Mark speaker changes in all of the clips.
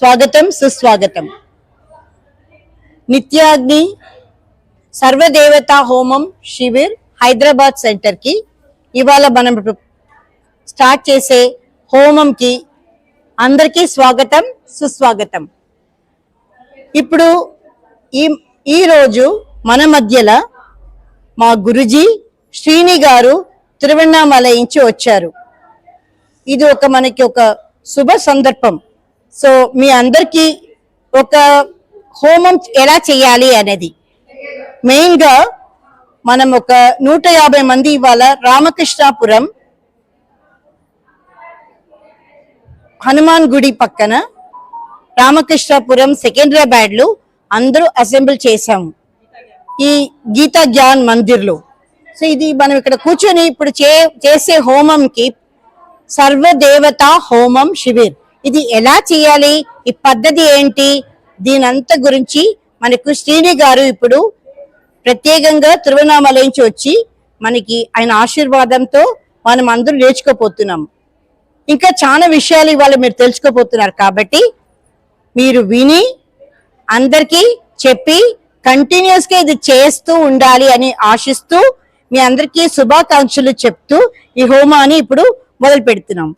Speaker 1: స్వాగతం సుస్వాగతం. నిత్యాగ్ని సర్వదేవతా హోమం శిబిర్ హైదరాబాద్ సెంటర్ కి ఇవాళ మనం స్టార్ట్ చేసే హోమంకి అందరికీ స్వాగతం సుస్వాగతం. ఇప్పుడు ఈ రోజు మన మధ్యలో మా గురుజీ శ్రీని గారు తిరువణ్ణామలై నుంచి వచ్చారు. ఇది మనకి ఒక శుభ సందర్భం. సో మీ అందరికీ ఒక హోమం ఎలా చేయాలి అనేది మెయిన్ గా మనం ఒక 150 మంది ఇవాళ రామకృష్ణాపురం హనుమాన్ గుడి పక్కన రామకృష్ణాపురం సికింద్రాబాద్ లో అందరూ అసెంబ్లీ చేశాము ఈ గీతా జ్ఞాన్ మందిర్ లో. సో ఇది మనం ఇక్కడ కూర్చొని ఇప్పుడు చేసే హోమంకి సర్వదేవతా హోమం శిబిర్, ఇది ఎలా చేయాలి, ఈ పద్ధతి ఏంటి, దీనంతా గురించి మనకు శ్రీని గారు ఇప్పుడు ప్రత్యేకంగా తిరువణామలై నుంచి వచ్చి మనకి ఆయన ఆశీర్వాదంతో మనం అందరూ నేర్చుకోపోతున్నాం. ఇంకా చాలా విషయాలు ఇవాళ మీరు తెలుసుకోపోతున్నారు కాబట్టి మీరు విని అందరికీ చెప్పి కంటిన్యూస్ గా ఇది చేస్తూ ఉండాలి అని ఆశిస్తూ మీ అందరికీ శుభాకాంక్షలు చెప్తూ ఈ హోమాన్ని ఇప్పుడు మొదలు పెడుతున్నాం.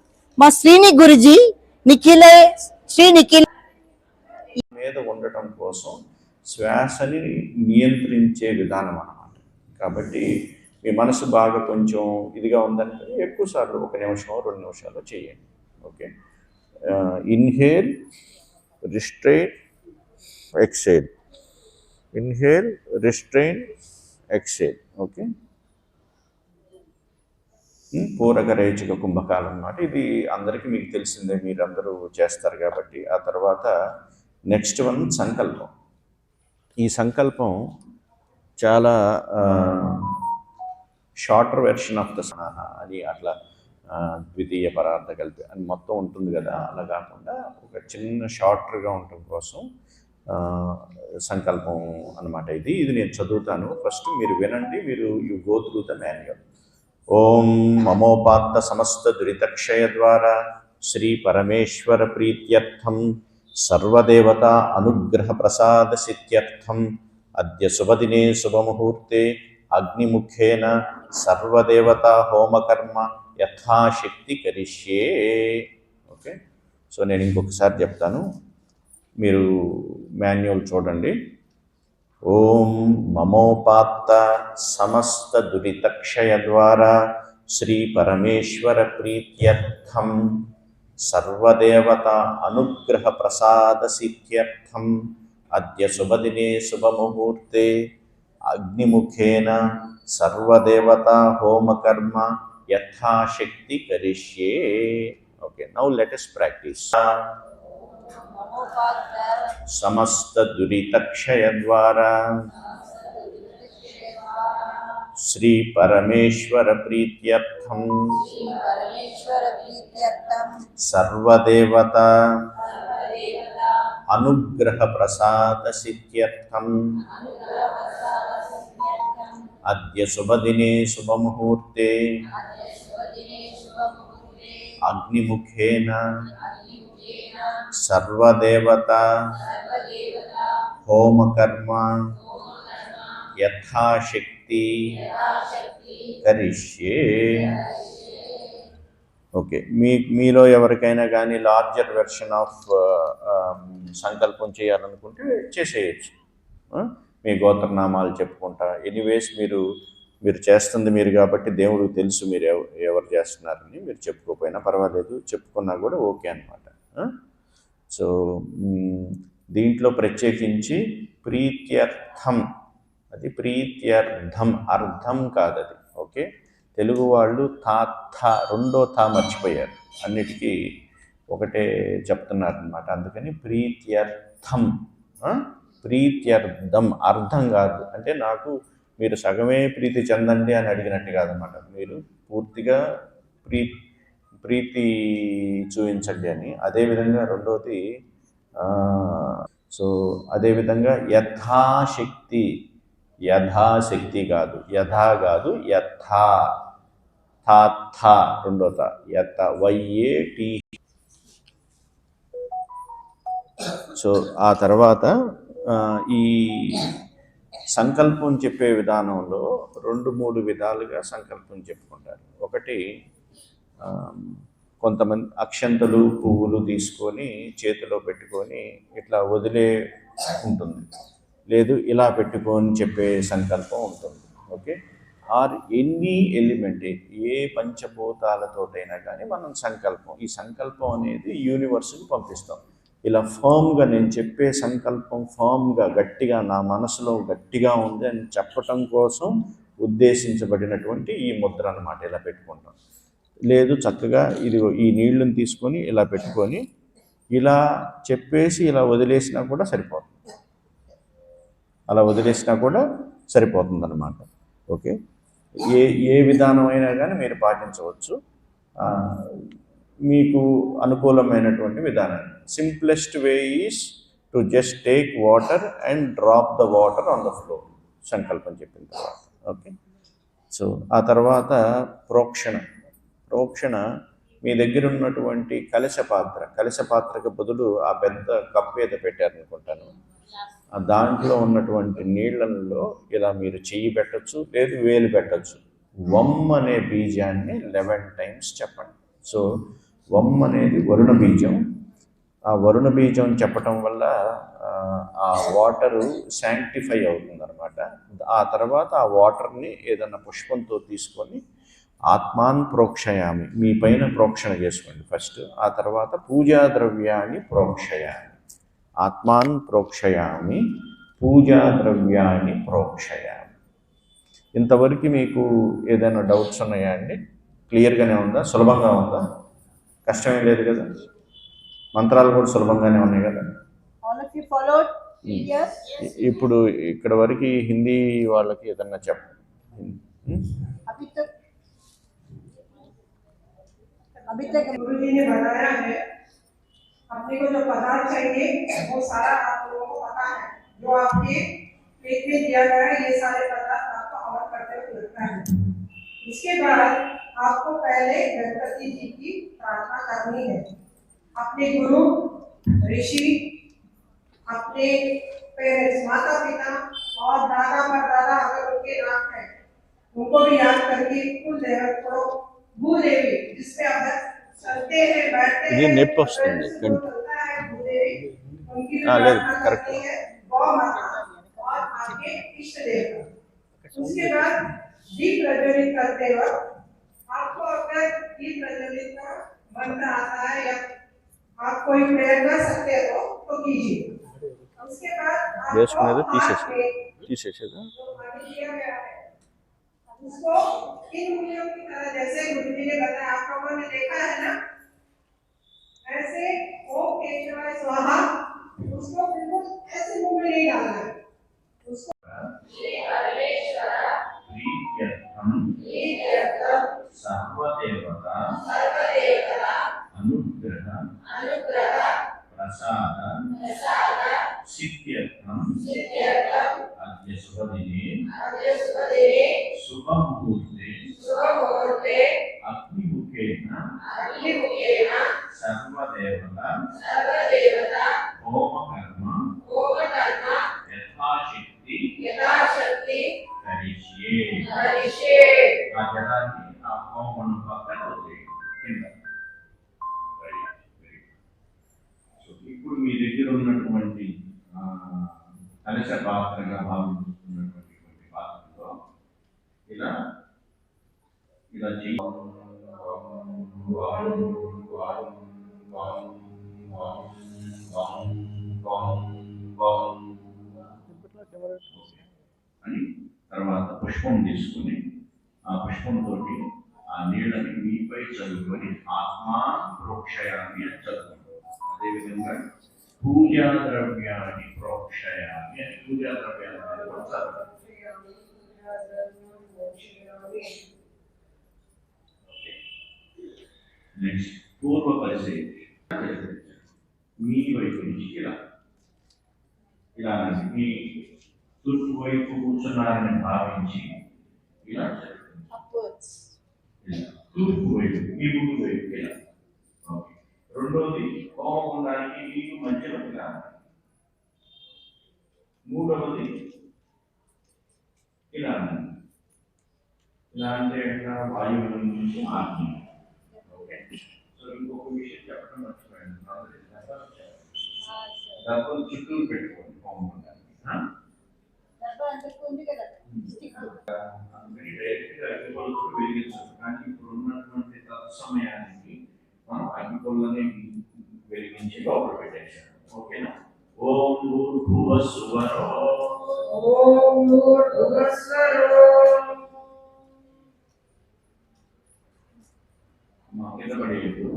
Speaker 1: మా శ్రీని గురుజీ నిఖిల్
Speaker 2: మీద ఉండటం కోసం శ్వాసని నియంత్రించే విధానం అన్నమాట. కాబట్టి మీ మనసు బాగా కొంచెం ఇదిగా ఉందంటే ఎక్కువ సార్లు 1 నిమిషం 2 నిమిషాలు చేయండి. Okay, inhale, restrain, exhale, inhale, restrain, exhale. Okay, పూరక రేచక కుంభకాలం అన్నమాట. ఇది అందరికీ మీకు తెలిసిందే, మీరందరూ చేస్తారు కాబట్టి. ఆ తర్వాత నెక్స్ట్ వన్ సంకల్పం. ఈ సంకల్పం చాలా షార్టర్ వెర్షన్ ఆఫ్ ద అని అట్లా ద్వితీయ పరార్థ కలిపి అని మొత్తం ఉంటుంది కదా, అలా కాకుండా ఒక చిన్న షార్టర్గా ఉండటం కోసం సంకల్పం అనమాట. ఇది నేను చదువుతాను, ఫస్ట్ మీరు వినండి, you go through the manual. ఓం మమోపాత్త సమస్త దురితక్షయ ద్వారా శ్రీ పరమేశ్వర ప్రీత్యర్థం సర్వదేవతా అనుగ్రహ ప్రసాద సిద్ధ్యర్థం అద్య శుభదినే శుభముహూర్తే అగ్నిముఖేన సర్వదేవతా హోమకర్మ యథాశక్తి కరిష్యే. ఓకే, సో నేను ఇంకొకసారి చెప్తాను, మీరు మాన్యువల్ చూడండి. ఓం మమోపాత్త సమస్త దురితక్షయ ద్వారా శ్రీ పరమేశ్వర ప్రీత్యర్థం సర్వదేవత అనుగ్రహ ప్రసాద సిద్ధ్యర్థం అద్య శుభదినే శుభముహూర్తే అగ్నిముఖేన సర్వదేవతా హోమకర్మ యథాశక్తి కరిష్యే. Okay, now let us practice. సమస్త దురితక్షయ ద్వారా శ్రీ పరమేశ్వర ప్రీత్యర్థం సర్వదేవత అనుగ్రహ ప్రసాద సిద్ధ్యర్థం అద్య శుభదినే శుభముహూర్తే అగ్నిముఖేన సర్వదేవత హోమకర్మ యథాశక్తి కరిష్యే. ఓకే, మీలో ఎవరికైనా కానీ లార్జర్ వెర్షన్ ఆఫ్ సంకల్పం చేయాలనుకుంటే చేసేయచ్చు. మీ గోత్రనామాలు చెప్పుకుంటా. ఎనీవేస్ మీరు చేస్తుంది మీరు కాబట్టి దేవుడికి తెలుసు మీరు ఎవరు చేస్తున్నారని. మీరు చెప్పుకోకపోయినా పర్వాలేదు, చెప్పుకున్నా కూడా ఓకే అనమాట. సో దీంట్లో ప్రత్యేకించి ప్రీత్యర్థం, అది ప్రీత్యర్థం, అర్థం కాదది. ఓకే, తెలుగు వాళ్ళు రెండో థా మర్చిపోయారు, అన్నిటికీ ఒకటే చెప్తున్నారు అనమాట. అందుకని ప్రీత్యర్థం, ప్రీత్యర్థం అర్థం కాదు. అంటే మీరు సగమే ప్రీతి చెందండి అని అడిగినట్టు కాదన్నమాట. మీరు పూర్తిగా ప్రీతి చూపించండి అని. అదేవిధంగా రెండోది, సో అదేవిధంగా యథాశక్తి, యథాశక్తి కాదు, యథా కాదు, యథా, థా రెండో తా, యథ, వైఏ టీ. సో ఆ తర్వాత ఈ సంకల్పం చెప్పే విధానంలో 2-3 విధాలుగా సంకల్పం చెప్పుకుంటారు. ఒకటి కొంతమంది అక్షంతలు పువ్వులు తీసుకొని చేతిలో పెట్టుకొని ఇట్లా వదిలే ఉంటుంది, లేదు ఇలా పెట్టుకొని చెప్పే సంకల్పం ఉంటుంది. ఓకే, ఆర్ ఎనీ ఎలిమెంట్, ఏ పంచభూతాలతోటైనా కానీ మనం ఈ సంకల్పం అనేది యూనివర్స్కి పంపిస్తాం. ఇలా ఫర్మ్గా నేను చెప్పే సంకల్పం ఫర్మ్గా గట్టిగా నా మనసులో గట్టిగా ఉంది అని చెప్పటం కోసం ఉద్దేశించబడినటువంటి ఈ ముద్ర అన్నమాట. ఇలా పెట్టుకుంటాం. లేదు చక్కగా ఇది ఈ నీళ్ళని తీసుకొని ఇలా పెట్టుకొని ఇలా చెప్పేసి ఇలా వదిలేసినా కూడా సరిపోతుంది. అలా వదిలేసినా కూడా సరిపోతుంది అన్నమాట. ఓకే, ఏ విధానం అయినా కానీ మీరు పాటించవచ్చు, మీకు అనుకూలమైనటువంటి విధానం. Simplest way is to just take water and drop the water on the floor, సంకల్పం చెప్పిన తర్వాత. ఓకే, సో ఆ తర్వాత ప్రోక్షణ మీ దగ్గర ఉన్నటువంటి కలశ పాత్రకు బదులు ఆ పెద్ద కప్పు ఏదో పెట్టారనుకుంటాను, దాంట్లో ఉన్నటువంటి నీళ్ళల్లో ఇలా మీరు చెయ్యి పెట్టచ్చు, లేదు వేలు పెట్టచ్చు. వమ్ అనే బీజాన్ని 11 times చెప్పండి. సో వమ్ అనేది వరుణ బీజం. ఆ వరుణ బీజం చెప్పటం వల్ల ఆ వాటరు శాంక్టిఫై అవుతుంది అనమాట. ఆ తర్వాత ఆ వాటర్ని ఏదన్నా పుష్పంతో తీసుకొని ఆత్మాన్ ప్రోక్షయామి, మీ పైన ప్రోక్షణ చేసుకోండి ఫస్ట్. ఆ తర్వాత పూజా ద్రవ్యాన్ని ప్రోక్షయామి, ఆత్మాన్ ప్రోక్షయామి, పూజా ద్రవ్యాన్ని ప్రోక్షయామి. ఇంతవరకు మీకు ఏదైనా డౌట్స్ ఉన్నాయా అండి? క్లియర్గానే ఉందా? సులభంగా ఉందా? కష్టమేం లేదు కదా? మంత్రాలు కూడా సులభంగానే ఉన్నాయి కదా? ఇప్పుడు ఇక్కడ వరకు హిందీ వాళ్ళకి ఏదన్నా చెప్పండి.
Speaker 3: अभी तक गुरुजी ने बताया है, अपने को जो पदार्थ चाहिए वो सारा आप लोगों को पता है। जो आपके पेट में दिया गया है, ये सारे पदार्थ आपको हवन करते हुए लगता है। इसके बाद आपको पहले गणपति जी की प्रार्थना करनी है। अपने गुरु, ऋषि, अपने पेरेंट्स, माता पिता और दादा परदादा अगर उनके नाम है, उनको भी याद करके कुल देवत को भूदेवी, जिसपे आप चलते हैं बैठते हैं,
Speaker 2: नेप वस्तुंदी
Speaker 3: उनकी प्रार्थना करनी है, गौ माता और आपके इष्ट देवता। उसके बाद दीप प्रज्वलित करते वक्त आपको अगर दीप प्रज्वलित का मंत्र आता है या आप कोई प्रेयर कर सकते हो तो कीजिए। उसके बाद उसको इन उंगलियों की तरह, जैसे गुरुजी ने बताया, आप लोगों ने देखा है ना, ऐसे ओम केशवाय स्वाहा, उसको बिल्कुल ऐसे मुंह में नहीं डालना है। उसको श्री परमेश्वर प्रीत्यर्थम सर्वदेवता अनुग्रह प्रसाद सिद्ध्यर्थम अद्य शुभदिने शुभमुहूर्ते अग्निमुखेन सर्वदेवता होमकर्म यथाशक्ति करिष्ये। ఆ జలాన్ని ఆ హోమం పక్కన వదిలేయండి. ఇప్పుడు మీ దగ్గర ఉన్నటువంటి కలశ పాత్రగా భావిస్తున్నటువంటి పాత్రలో ఇలా అని తర్వాత పుష్పం తీసుకుని ఆ పుష్పంతో ఆ నీళ్ళని మీపై చదువుకొని ఆత్మా ప్రోక్షయామి అని చదువుకుంటాం. అదేవిధంగా పూజా ద్రవ్యాన్ని ప్రోక్షయామి అని పూజా ద్రవ్యాన్ని కూడా చదువుతాం. నెక్స్ట్ పూర్వ పరిస్థితి మీ వైపు నుంచి ఇలా మీ తూర్పు వైపు కూర్చున్నారని భావించి ఇలా తూర్పు వైపు మీ ముందు వైపు ఇలా. రెండోది హోమగుండానికి మీకు మధ్యలో ఇలా
Speaker 2: మూడవది ఇలా ఇలా అంటే ఎట్లా వాయువు నుంచి ఆత్మ. ఓకే, సో ఇంకొక విషయం చెప్పడం మర్చిపోయాను. డబ్బులు చుట్టూ పెట్టుకోండి బాగుంటుంది. వెలిగించదు, కానీ ఇప్పుడు ఉన్నటువంటి తత్సమయానికి మనం అగ్నిపుల్లని వెలిగించి లోపల పెట్టేశాం. ఓకేనా? ఓం భూర్భువస్సువరో
Speaker 3: ఓం భూర్భువస్సువరో
Speaker 2: మా కింద పడేయద్దు.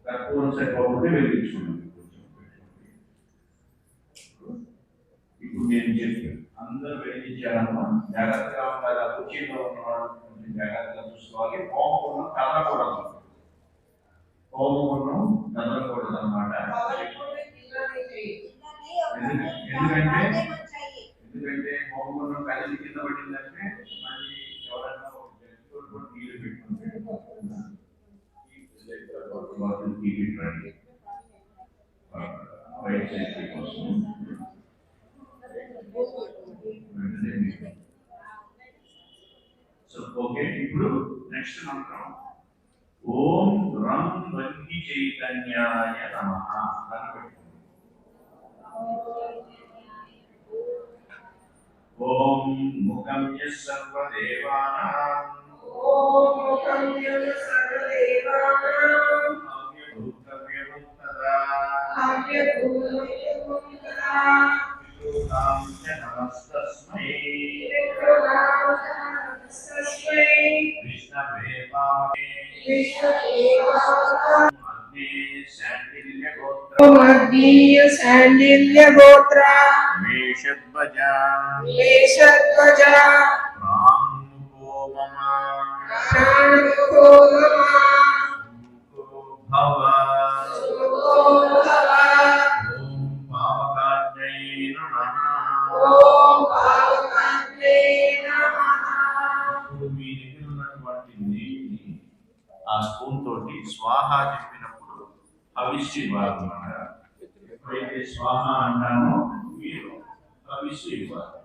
Speaker 2: కర్పూరం సరిపోతే వెలిగించుకున్నాం. ఇప్పుడు నేను చెప్పాను, అందరూ వెలిగించారమ్మా, జాగ్రత్తగా ఉండాలి. కుర్చీలో ఉన్నవాళ్ళు కొంచెం జాగ్రత్తగా చూసుకోవాలి. హోమం కదలకూడదు, హోమం కదలకూడదు అన్నమాట. ఎందుకంటే హోమం కదిలి కింద పడిందంటే మళ్ళీ ఎవరైనా నీళ్ళు పెట్టుకుంటే వైట్ సేఫ్టీ కోసం. సో ఓకే, ఇప్పుడు నెక్స్ట్ మంత్రం ఓం రం వన్హి చైతన్యాయ నమః అని. ఓం ముఖం యస్ సర్వదేవానాం
Speaker 3: ఓం ముఖం యస్ సర్వదేవానాం
Speaker 2: అవ్యభూతవ్యభూతదా
Speaker 3: అవ్యభూతవ్యభూతదా
Speaker 2: విష్ణునాం చ నమస్తస్మై విష్ణవే పావే
Speaker 3: అగ్నేయ శాండిల్య గోత్ర
Speaker 2: మేషధ్వజ
Speaker 3: మేషధ్వజ
Speaker 2: ప్రాణుకో మమ
Speaker 3: ప్రాణుకో మమ
Speaker 2: భవ.
Speaker 3: భవ.
Speaker 2: ఓం పావకాజ్ఞై నమః.
Speaker 3: ఓం పావకాజ్ఞై నమః.
Speaker 2: ఇప్పుడు మీ దగ్గర ఉన్నటువంటి నీటిని ఆ స్పూన్ తోటి స్వాహ చెప్పినప్పుడు హవిస్సు ఇవ్వాలి. ఎప్పుడైతే స్వాహ అంటామో మీరు హవిస్సు ఇవ్వాలి.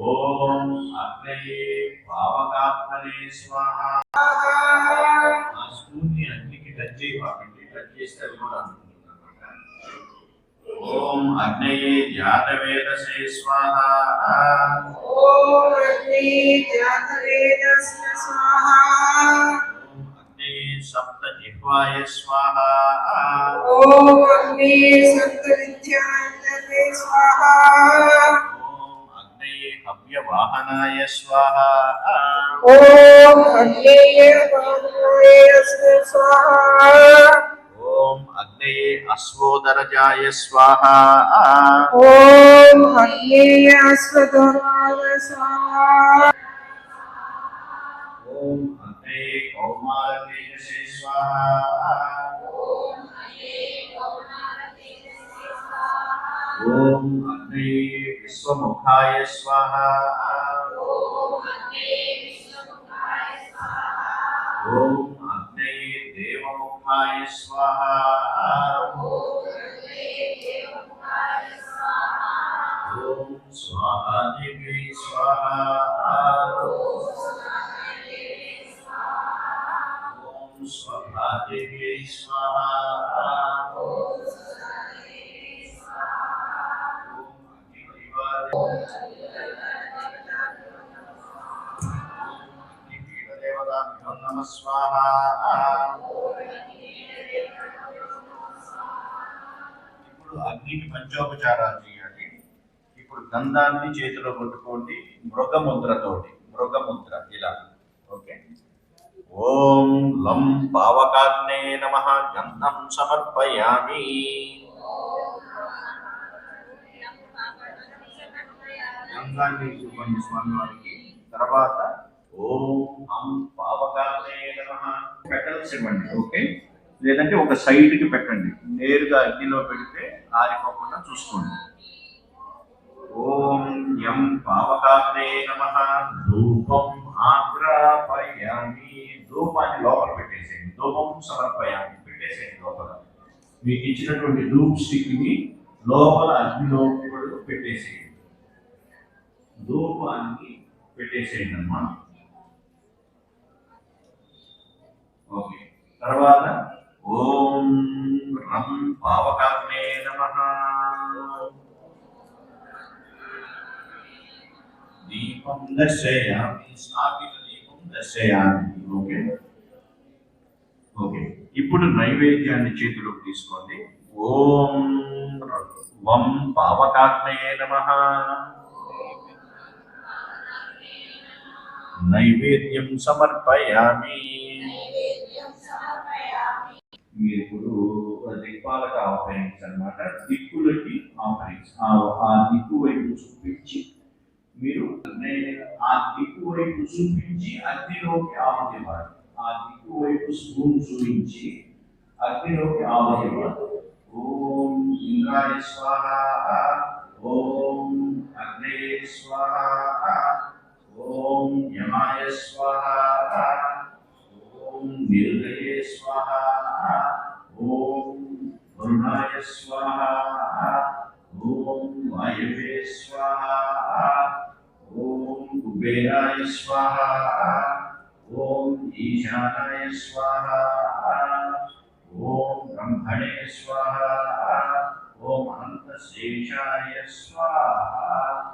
Speaker 2: ఓం అగ్నయే పావకాత్మనే స్వాహ. ఆ స్పూన్ ని అగ్నికి టచ్ చేయకండి, టచ్ చేస్తే అది కూడా అంటుంది అన్నమాట. ఓం అగ్నయే జాతవేదసే స్వాహ.
Speaker 3: ఓం అగ్నయే జాతవేదస్య స్వాహ.
Speaker 2: ఓం అగ్నయే సప్త జిహ్వాయ స్వాహ.
Speaker 3: ఓం అగ్నయే సప్త విద్యాయ స్వాహ.
Speaker 2: ఓం అగ్నయే హవ్యవాహనాయ స్వాహ.
Speaker 3: ఓం అగ్నయే వాహనాయ స్వాహ.
Speaker 2: ఓం అగ్నయే అశ్వోదరజాయ స్వాహ.
Speaker 3: ఓం అగ్నయే అశ్వధరాయ స్వాహ.
Speaker 2: ఓం అగ్నయే కౌమారతేజసే స్వాహ. ఓం అగ్నయే విశ్వముఖాయ స్వాహ. ఓం అగ్నయే దేవముఖాయ స్వాహ. ఓం స్వాహాదేవ్యై స్వాహ. ఓం స్వాహాదేవ్యై స్వాహ. ఓం అగ్నిదేవతాభ్యో నమః స్వాహ. ఇప్పుడు అగ్నికి పంచోపచారాలు చేయాలి. ఇప్పుడు గంధాన్ని చేతిలో పట్టుకోండి, మృగముద్రతోటి, మృగముద్ర ఇలా. ఓకే. ఓం లం పావకాగ్నే నమః గంధం సమర్పయామి. గంధాన్ని ఇవ్వండి స్వామివారికి. తర్వాత ఓం హం పావకాగ్నే నమః పెటల్స్ ఇవ్వండి. ఓకే, లేదంటే ఒక సైడ్కి పెట్టండి, నేరుగా అగ్నిలో పెడితే ఆరిపోకుండా చూసుకోండి. ఓం యం పావకాగ్నే నమః ధూపం ఆగ్రాపయామి. ధూపాన్ని లోపల పెట్టేసేయండి, ధూపం సమర్పయామి పెట్టేసేయండి లోపల. మీకు ఇచ్చినటువంటి ధూప్ స్టిక్ని లోపల అగ్నిలో పెట్టేసేయండి. ధూపాన్ని పెట్టేసేయండి అమ్మా. ఓకే, తర్వాత ఓం రం పావకాగ్నే నమః. దీపం దర్శయామి, స్థాపిత దీపం దర్శయామి. ఓకే ఓకే, ఇప్పుడు నైవేద్యాన్ని చేతిలోకి తీసుకోండి. ఓం వం పావకాగ్నే నమః. నైవేద్యం సమర్పయామి. మీరు ఇప్పుడు దిక్పాలక ఆఫరింగ్స్ అన్నమాట, దిక్కులకి ఆఫరింగ్స్. ఆ దిక్కు వైపు చూపించి మీరు ఆ దిక్కు వైపు చూపించి అగ్నిలోకి ఆహుతి ఇవ్వాలి. ఆ దిక్కు వైపు స్పూన్ చూపించి అగ్నిలోకి ఆహుతి ఇవ్వాలి. ఓం ఇంద్రాయ స్వాహ, ఓం అగ్నే స్వాహ, ఓం యమాయ స్వాహ, ఓం నిర్దయే స్వాహ, ఓం వరుణాయ స్వాహ, ఓం వాయవే స్వాహ, ఓం కుబేరాయ స్వాహ, ఓం ఈశానాయ స్వాహ, ఓం బ్రహ్మణే స్వాహ, ఓం అనంతశేషాయ స్వాహ.